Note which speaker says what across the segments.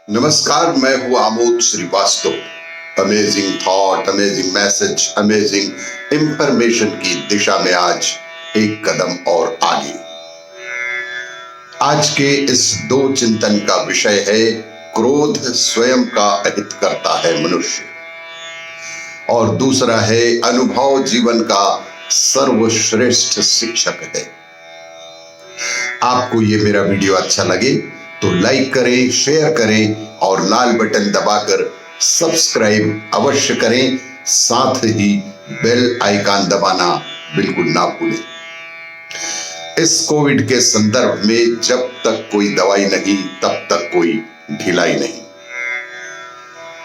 Speaker 1: नमस्कार, मैं हूं Amod Srivastava. Amazing thought, amazing message, amazing information की दिशा में आज एक कदम और आगे। आज के इस दो चिंतन का विषय है क्रोध स्वयं का अहित करता है मनुष्य, और दूसरा है अनुभव जीवन का सर्वश्रेष्ठ शिक्षक है। आपको ये मेरा वीडियो अच्छा लगे तो लाइक करें, शेयर करें और लाल बटन दबाकर सब्सक्राइब अवश्य करें। साथ ही बेल आइकन दबाना बिल्कुल ना भूलें। इस कोविड के संदर्भ में जब तक कोई दवाई नहीं तब तक कोई ढिलाई नहीं।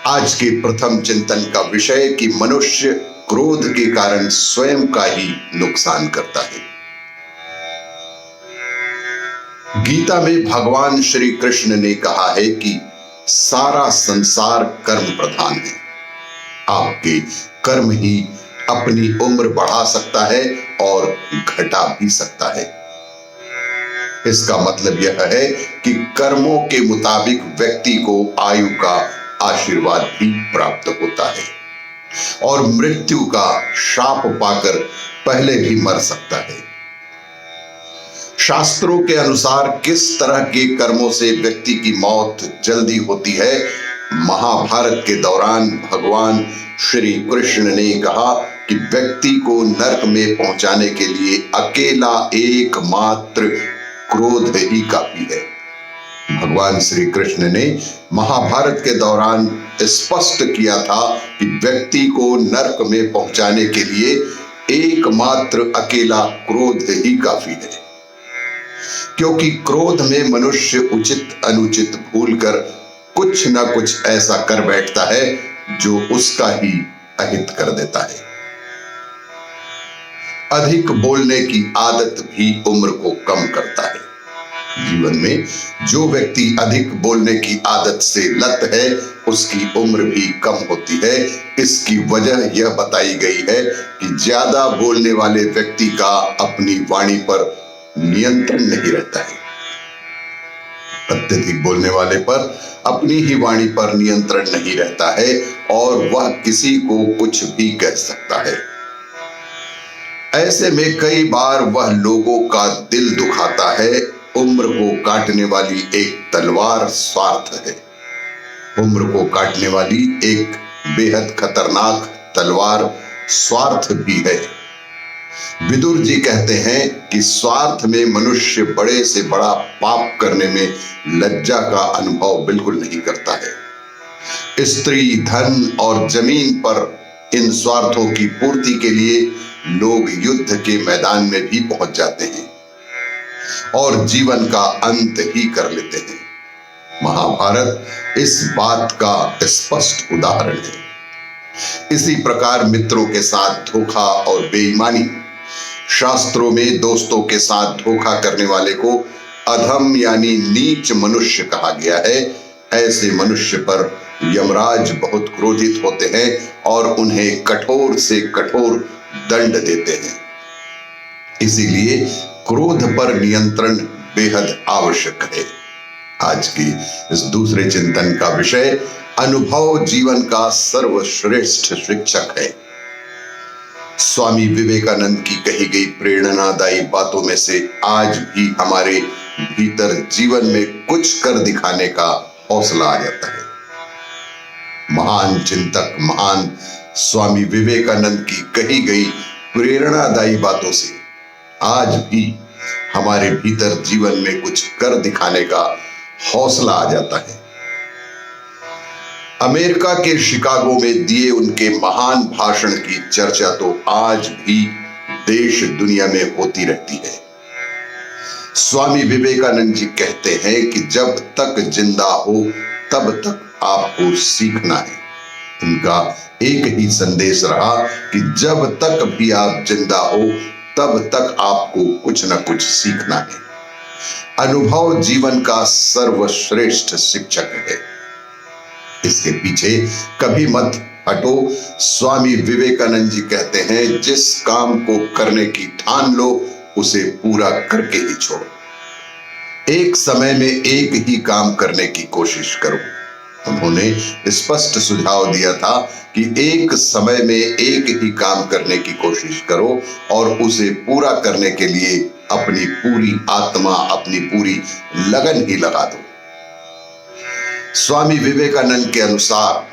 Speaker 1: आज के प्रथम चिंतन का विषय कि मनुष्य क्रोध के कारण स्वयं का ही नुकसान करता है। गीता में भगवान श्री कृष्ण ने कहा है कि सारा संसार कर्म प्रधान है। आपके कर्म ही अपनी उम्र बढ़ा सकता है और घटा भी सकता है। इसका मतलब यह है कि कर्मों के मुताबिक व्यक्ति को आयु का आशीर्वाद भी प्राप्त होता है और मृत्यु का शाप पाकर पहले भी मर सकता है। शास्त्रों के अनुसार किस तरह के कर्मों से व्यक्ति की मौत जल्दी होती है, महाभारत के दौरान भगवान श्री कृष्ण ने कहा कि व्यक्ति को नरक में पहुंचाने के लिए अकेला एकमात्र क्रोध ही काफी है। भगवान श्री कृष्ण ने महाभारत के दौरान स्पष्ट किया था कि व्यक्ति को नरक में पहुंचाने के लिए एकमात्र अकेला क्रोध ही काफी है, क्योंकि क्रोध में मनुष्य उचित अनुचित भूलकर कुछ न कुछ ऐसा कर बैठता है जो उसका ही अहित कर देता है। अधिक बोलने की आदत भी उम्र को कम करता है। जीवन में जो व्यक्ति अधिक बोलने की आदत से लत है उसकी उम्र भी कम होती है। इसकी वजह यह बताई गई है कि ज्यादा बोलने वाले व्यक्ति का अपनी वाणी पर नियंत्रण नहीं रहता है। अत्यधिक बोलने वाले पर अपनी ही वाणी पर नियंत्रण नहीं रहता है और वह किसी को कुछ भी कह सकता है। ऐसे में कई बार वह लोगों का दिल दुखाता है। उम्र को काटने वाली एक तलवार स्वार्थ है। उम्र को काटने वाली एक बेहद खतरनाक तलवार स्वार्थ भी है। विदुर जी कहते हैं कि स्वार्थ में मनुष्य बड़े से बड़ा पाप करने में लज्जा का अनुभव बिल्कुल नहीं करता है। स्त्री, धन और जमीन पर इन स्वार्थों की पूर्ति के लिए लोग युद्ध के मैदान में भी पहुंच जाते हैं और जीवन का अंत ही कर लेते हैं। महाभारत इस बात का स्पष्ट उदाहरण है। इसी प्रकार मित्रों के साथ धोखा और बेईमानी। शास्त्रों में दोस्तों के साथ धोखा करने वाले को अधम यानी नीच मनुष्य कहा गया है। ऐसे मनुष्य पर यमराज बहुत क्रोधित होते हैं और उन्हें कठोर से कठोर दंड देते हैं। इसीलिए क्रोध पर नियंत्रण बेहद आवश्यक है। आज की इस दूसरे चिंतन का विषय अनुभव जीवन का सर्वश्रेष्ठ शिक्षक है। स्वामी विवेकानंद की कही गई प्रेरणादायी बातों में से आज भी हमारे भीतर जीवन में कुछ कर दिखाने का हौसला आ जाता है। महान चिंतक, महान स्वामी विवेकानंद की कही गई प्रेरणादायी बातों से आज भी हमारे भीतर जीवन में कुछ कर दिखाने का हौसला आ जाता है। अमेरिका के शिकागो में दिए उनके महान भाषण की चर्चा तो आज भी देश दुनिया में होती रहती है। स्वामी विवेकानंद जी कहते हैं कि जब तक जिंदा हो तब तक आपको सीखना है। उनका एक ही संदेश रहा कि जब तक भी आप जिंदा हो तब तक आपको कुछ न कुछ सीखना है। अनुभव जीवन का सर्वश्रेष्ठ शिक्षक है। इसके पीछे कभी मत हटो। स्वामी विवेकानंद जी कहते हैं, जिस काम को करने की ठान लो उसे पूरा करके ही छोड़ो। एक समय में एक ही काम करने की कोशिश करो। उन्होंने स्पष्ट सुझाव दिया था कि एक समय में एक ही काम करने की कोशिश करो और उसे पूरा करने के लिए अपनी पूरी आत्मा, अपनी पूरी लगन ही लगा दो। स्वामी विवेकानंद के अनुसार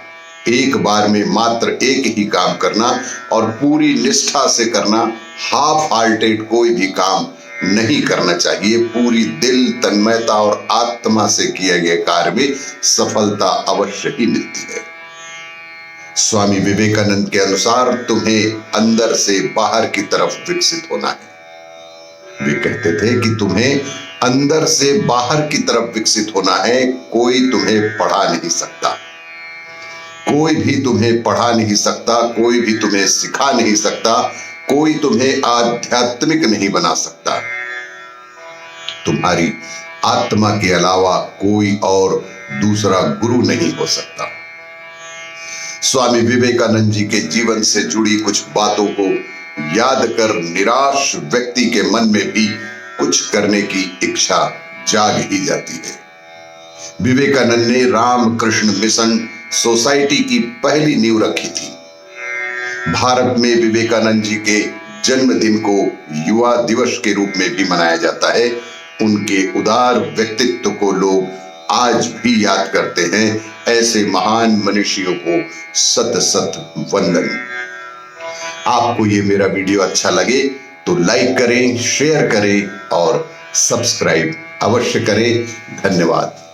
Speaker 1: एक बार में मात्र एक ही काम करना और पूरी निष्ठा से करना, हाफ हार्टेड कोई भी काम नहीं करना चाहिए। पूरी दिल, तन्मयता और आत्मा से किए गए कार्य में सफलता अवश्य ही मिलती है। स्वामी विवेकानंद के अनुसार तुम्हें अंदर से बाहर की तरफ विकसित होना है। वे कहते थे कि तुम्हें अंदर से बाहर की तरफ विकसित होना है। कोई तुम्हें पढ़ा नहीं सकता, कोई भी तुम्हें पढ़ा नहीं सकता, कोई भी तुम्हें सिखा नहीं सकता, कोई तुम्हें आध्यात्मिक नहीं बना सकता। तुम्हारी आत्मा के अलावा कोई और दूसरा गुरु नहीं हो सकता। स्वामी विवेकानंद जी के जीवन से जुड़ी कुछ बातों को याद कर निराश व्यक्ति के मन में भी कुछ करने की इच्छा जाग ही जाती है। विवेकानंद ने रामकृष्ण मिशन सोसाइटी की पहली नींव रखी थी। भारत में विवेकानंद जी के जन्मदिन को युवा दिवस के रूप में भी मनाया जाता है। उनके उदार व्यक्तित्व को लोग आज भी याद करते हैं। ऐसे महान मनुष्यों को सत सत वंदन। आपको ये मेरा वीडियो अच्छा लगे तो लाइक करें, शेयर करें और सब्सक्राइब अवश्य करें। धन्यवाद।